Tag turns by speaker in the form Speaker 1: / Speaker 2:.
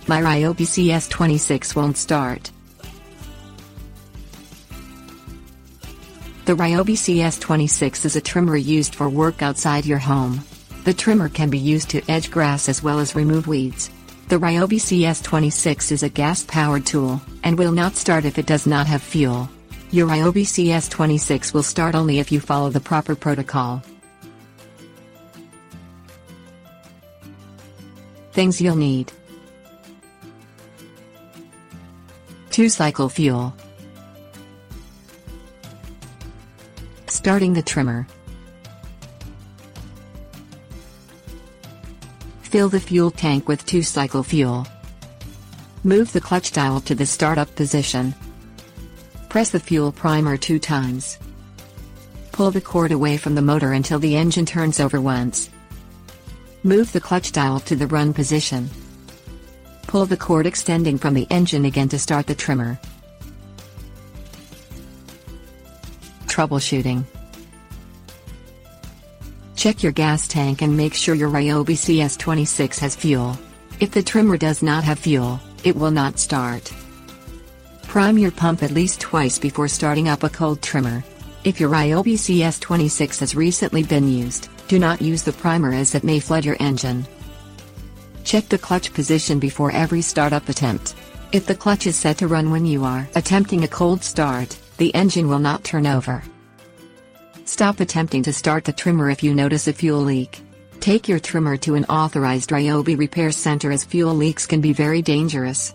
Speaker 1: My Ryobi CS26 won't start. The Ryobi CS26 is a trimmer used for work outside your home. The trimmer can be used to edge grass as well as remove weeds. The Ryobi CS26 is a gas-powered tool, and will not start if it does not have fuel. Your Ryobi CS26 will start only if you follow the proper protocol. Things you'll need: 2-cycle fuel. Starting the trimmer. Fill the fuel tank with 2-cycle fuel. Move the clutch dial to the startup position. Press the fuel primer 2 times. Pull the cord away from the motor until the engine turns over once. Move the clutch dial to the run position. Pull the cord extending from the engine again to start the trimmer. Troubleshooting. Check your gas tank and make sure your Ryobi CS26 has fuel. If the trimmer does not have fuel, it will not start. Prime your pump at least twice before starting up a cold trimmer. If your Ryobi CS26 has recently been used, do not use the primer as it may flood your engine. Check the clutch position before every startup attempt. If the clutch is set to run when you are attempting a cold start, the engine will not turn over. Stop attempting to start the trimmer if you notice a fuel leak. Take your trimmer to an authorized Ryobi repair center as fuel leaks can be very dangerous.